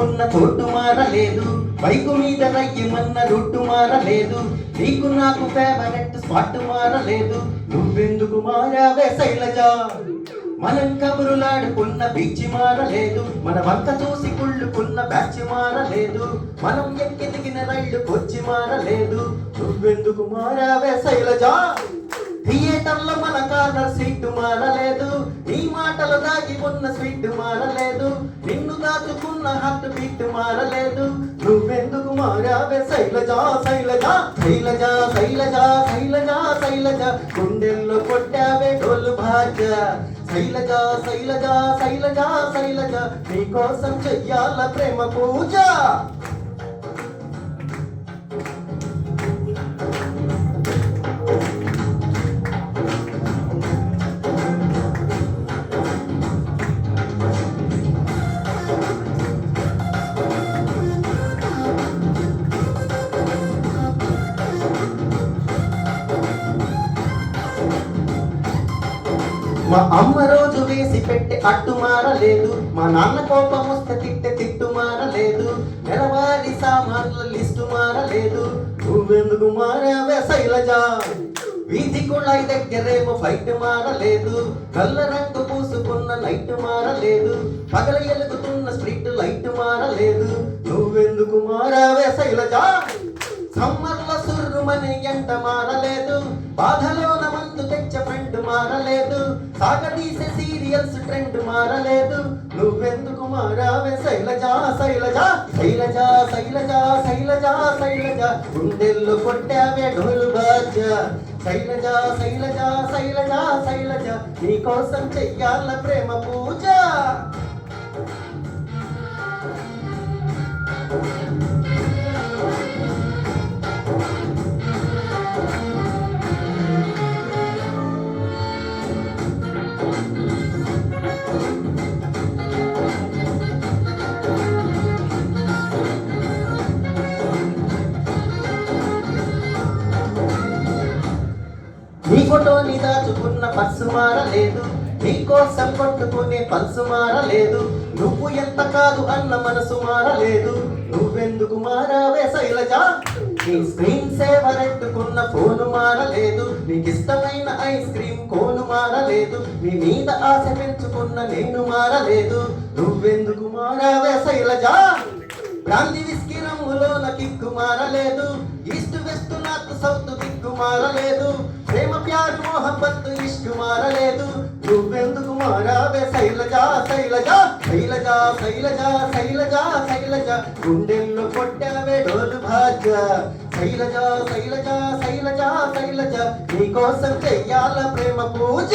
ఉన్న చోటు మారలేదు, బైకు మీద రయ్యమన్న రొట్టు మారలేదు, నీకు నాకు ఫేవరెట్ స్పాట్ మారలేదు. నువ్వెందుకు మారావే శైలజ? మనం కబురులాడుకున్న బీచ్ మారలేదు, మన వంక చూసి కుళ్ళుకున్న బ్యాచ్ మారలేదు, మనం ఎక్కి దిగిన రైలు కొచ్చి మారలేదు. నువ్వెందుకు మారావే శైలజ? థియేటర్లో మన కార్నర్ సీటు మారలేదు, నీ మాటలు దాగి ఉన్న స్వీట్ మారలేదు, నిన్ను దాచుకున్న హార్ట్ బీట్ మారలేదు. నువ్వెందుకు మారావే శైలజ? శైలజ శైలజ శైలజ శైలజ శైలజ గుండెల్లో కొట్టావే డోలు భాజ. శైలజ శైలజ శైలజ శైలజ నీకోసం చెయ్యాల ప్రేమ పూజ. మా అమ్మ రోజు వేసి పెట్టే అట్టు మారలేదు, మా నాన్న కోపం వస్తే తిట్టే తిట్టు మారలేదు, నెలవారీ సామాన్ల లిస్టు మారలేదు. నువ్వెందుకు మారావే శైలజ? వీధి కుళాయి దగ్గరేమో ఫైట్ మారలేదు, కళ్ళ రంగు పూసుకున్న నైట్ మారలేదు, పగల ఎలుగుతున్న స్ట్రీట్ లైట్ మారలేదు. నువ్వెందుకు మారావే శైలజ? సమ్మర్ల సుర్రుమని ఎంట మారలేదు, బాధలోన మందు తెచ్చ ఫ్రెండ్ మారలేదు, సాగదీసే సీరియల్స్ ట్రెండ్ మారలేదు. నువ్వెందుకు మారావే శైలజ? శైలజ శైలజ శైలజ శైలజ శైలజ గుండెల్లో కొట్టావే డోలు బాజ. శైలజ శైలజ శైలజ శైలజ నీకోసం చెయ్యాల ప్రేమ పూజ. నీ ఫోటోని దాచుకున్న పర్సు మారలేదు, నీ కోసం కొట్టుకునే పల్సు మారలేదు, నువ్వు ఎంత కాదు అన్న మనసు మారలేదు. నువ్వెందుకు మారావే శైలజ? నీ స్క్రీన్ సేవర్ ఎట్టుకున్న ఫోను మారలేదు, నీకు ఇష్టమైన ఐస్ క్రీమ్ కోను మారలేదు, నీ మీద ఆశ పెంచుకున్న నేను మారలేదు. నువ్వెందుకు మారావే శైలజ? బ్రాంతి విస్కీ రంగులోన కిక్కు మారలేదు, ఈస్ట్ వెస్ట్ నార్త్ సౌత్ దిక్కు మారలేదు, ప్రేమ ప్యారు మొహబ్బత్ ఇష్క్ మారలేదు. నువ్వెందుకు మారావే శైలజ? శైలజ శైలజ శైలజ శైలజ శైలజ గుండెల్లో కొట్టావే డోలు భాజ. శైలజ శైలజ శైలజ శైలజ నీకోసం చెయ్యాల ప్రేమ పూజ.